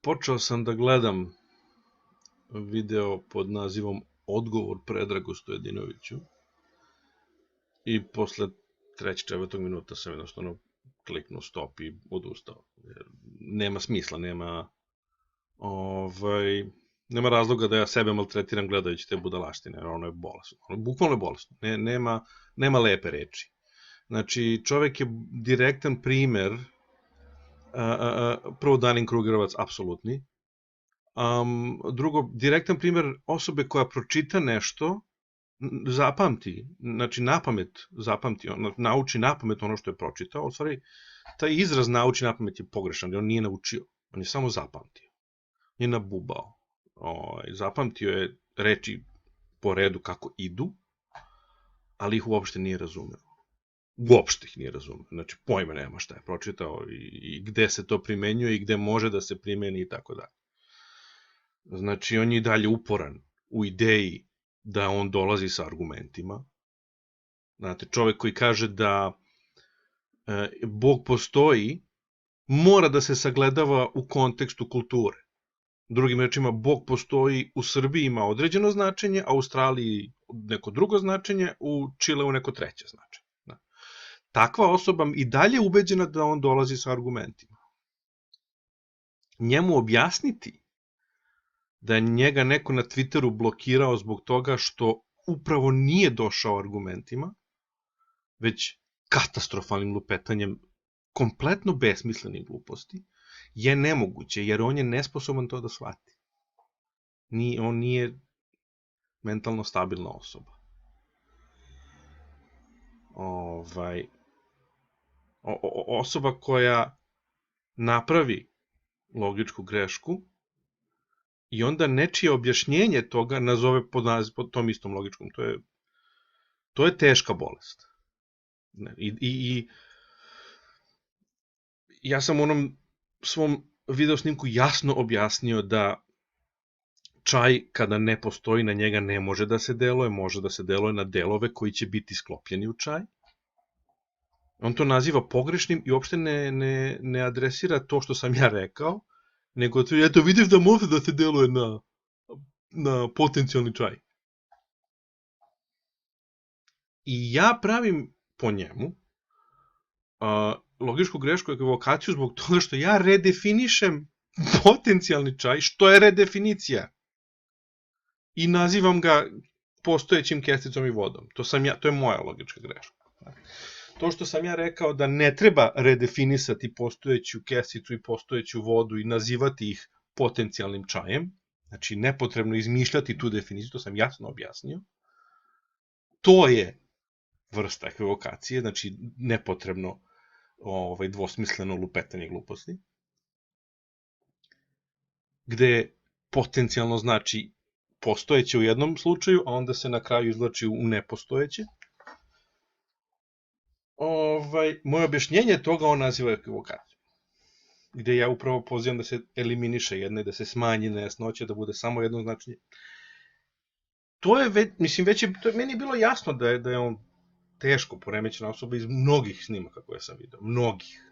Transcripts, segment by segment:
Počeo sam da gledam video pod nazivom Odgovor Predragu Stojedinoviću i posle 3-4 minuta sam jednostavno kliknuo stop i odustao. Jer nema smisla, nema razloga da ja sebe maltretiram gledajući te budalaštine, ono je bolesno. Bukvalno je bolesno. Nema lepe reči. Znači, čovek je direktan primer, prvo Dunning-Krugerovac, apsolutni. Drugo, direktan primer osobe koja pročita nešto, zapamti, znači napamet zapamti, nauči napamet ono što je pročitao. U stvari, taj izraz nauči napamet je pogrešan, jer on nije naučio, on je samo zapamtio. Nije nabubao. Zapamtio je reči po redu kako idu, ali ih uopšte nije razumeo. Uopšte ih nije razumeo. Znači, pojma nema šta je pročitao i gde se to primenjuje i gde može da se primeni i tako dalje. Znači, on je i dalje uporan u ideji da on dolazi sa argumentima. Znate, čovek koji kaže da Bog postoji, mora da se sagledava u kontekstu kulture. Drugim rečima, Bog postoji u Srbiji ima određeno značenje, a u Australiji neko drugo značenje, u Čileu neko treće značenje. Takva osoba i dalje ubeđena da on dolazi sa argumentima. Njemu objasniti da je njega neko na Twitteru blokirao zbog toga što upravo nije došao argumentima, već katastrofalnim lupetanjem, kompletno besmislenih gluposti, je nemoguće, jer on je nesposoban to da shvati. On nije mentalno stabilna osoba. Osoba koja napravi logičku grešku i onda nečije objašnjenje toga nazove pod tom istom logičkom. To je teška bolest. I ja sam u onom svom videosnimku jasno objasnio da čaj kada ne postoji na njega ne može da se deluje, može da se deluje na delove koji će biti sklopljeni u čaj. On to naziva pogrešnim i uopšte ne adresira to što sam ja rekao, nego eto vidiš da može da se deluje na potencijalni čaj. I ja pravim po njemu logičku grešku ekvokaciju zbog toga što ja redefinišem potencijalni čaj, što je redefinicija. I nazivam ga postojećim kesticom i vodom. To je moja logička greška. To što sam ja rekao da ne treba redefinisati postojeću kesicu i postojeću vodu i nazivati ih potencijalnim čajem, znači nepotrebno izmišljati tu definiciju, to sam jasno objasnio, to je vrsta ekvokacije, znači nepotrebno dvosmisleno lupetanje gluposti, gde potencijalno znači postojeće u jednom slučaju, a onda se na kraju izvlači u nepostojeće. Moje objašnjenje toga on naziva ekvokacijom, gde ja upravo pozivam da se eliminiše jedna i da se smanji nejasnoća, da bude samo jedno značenje. To je meni je bilo jasno da je on teško poremećena osoba iz mnogih snimaka koje sam video, mnogih.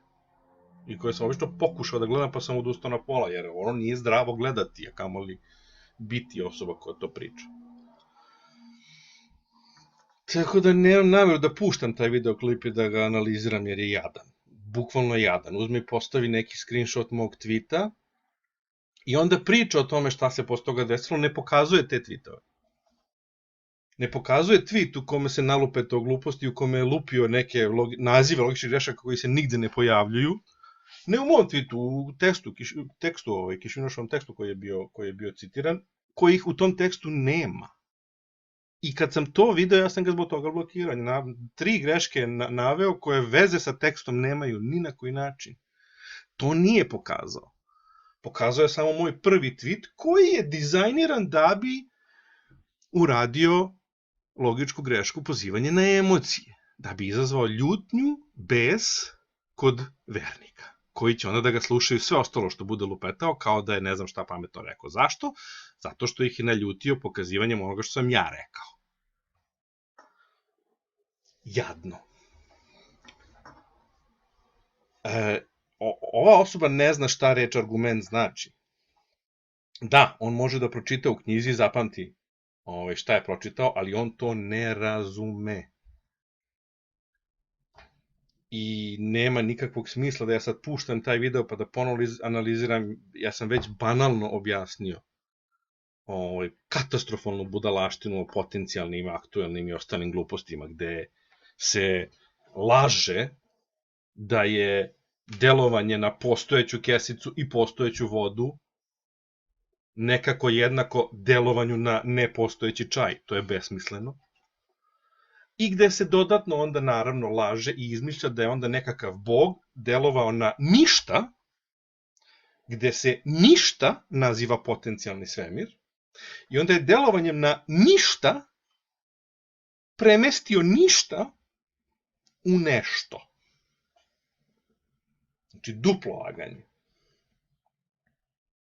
I koje sam obično pokušao da gledam, pa sam odustao na pola, jer ono nije zdravo gledati, a kamoli biti osoba koja to priča. Tako da nemam namjeru da puštam taj videoklip i da ga analiziram, jer je jadan. Bukvalno jadan. Uzme i postavi neki screenshot mog tweeta i onda priča o tome šta se posle toga desilo, ne pokazuje te tweetove. Ne pokazuje tweet u kome se nalupe to gluposti, u kome je lupio neke nazive logičnih grešaka koji se nigde ne pojavljuju. Ne u mom tweetu, u tekstu, Kišinošovom tekstu koji je bio citiran, kojih u tom tekstu nema. I kad sam to video, ja sam ga zbog toga blokirao. 3 greške naveo koje veze sa tekstom nemaju ni na koji način. To nije pokazao. Pokazao je samo moj prvi tweet koji je dizajniran da bi uradio logičku grešku pozivanje na emocije. Da bi izazvao ljutnju, bes kod vernika, koji će onda da ga slušaju sve ostalo što bude lupetao, kao da je ne znam šta pametno rekao. Zašto? Zato što ih je naljutio pokazivanjem onoga što sam ja rekao. Jadno. Ova osoba ne zna šta reč argument znači. Da, on može da pročita u knjizi, zapamti šta je pročitao, ali on to ne razume. I nema nikakvog smisla da ja sad puštam taj video pa da ponovo analiziram, ja sam već banalno objasnio katastrofalnu budalaštinu o potencijalnim, aktuelnim i ostalim glupostima, gde se laže da je delovanje na postojeću kesicu i postojeću vodu nekako jednako delovanju na nepostojeći čaj. To je besmisleno. I gde se dodatno onda naravno laže i izmišlja da je onda nekakav bog delovao na ništa, gde se ništa naziva potencijalni svemir, i onda je delovanjem na ništa premestio ništa u nešto. Znači, duplo laganje.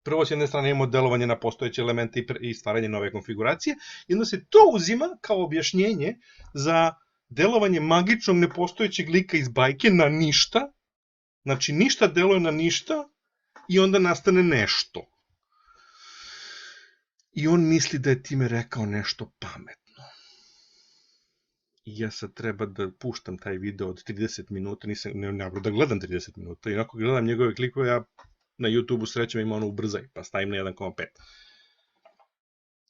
Prvo, s jedne strane, imamo delovanje na postojeće elemente i stvaranje nove konfiguracije, i onda se to uzima kao objašnjenje za delovanje magičnog nepostojećeg lika iz bajke na ništa. Znači, ništa deluje na ništa i onda nastane nešto. I on misli da je time rekao nešto pametno. I ja sad treba da puštam taj video od 30 minuta, ne da gledam 30 minuta, i onako gledam njegove klikove, ja na YouTube-u srećem ima ono ubrzaj, pa stavim na 1,5.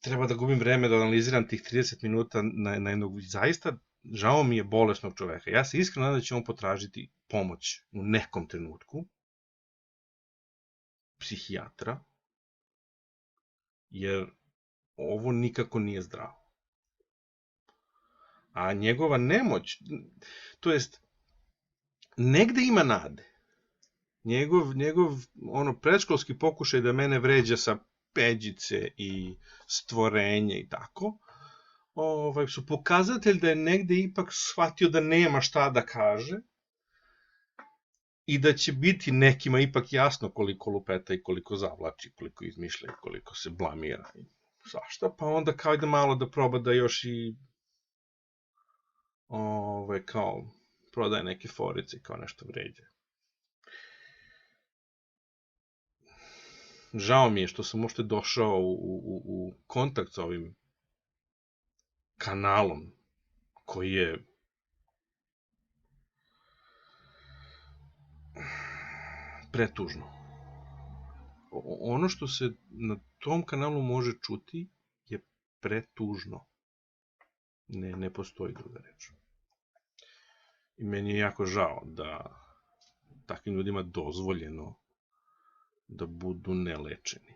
Treba da gubim vreme da analiziram tih 30 minuta na jednog, zaista, žao mi je bolesnog čoveka. Ja se iskreno nadam da će on potražiti pomoć u nekom trenutku, psihijatra, jer ovo nikako nije zdravo. A njegova nemoć, to jest, negde ima nade. Njegov predškolski pokušaj da mene vređa sa peđice i stvorenje i tako, su pokazatelj da je negde ipak shvatio da nema šta da kaže i da će biti nekima ipak jasno koliko lupeta i koliko zavlači, koliko izmišlja i koliko se blamira i svašta, pa onda kao ide malo da proba da još i kao prodaje neke forice i kao nešto vređa. Žao mi je što sam uopšte došao u kontakt sa ovim kanalom koji je pretužno. Ono što se na tom kanalu može čuti je pretužno. Ne postoji druga reč. I meni je jako žao da takvim ljudima dozvoljeno da budu nelečeni.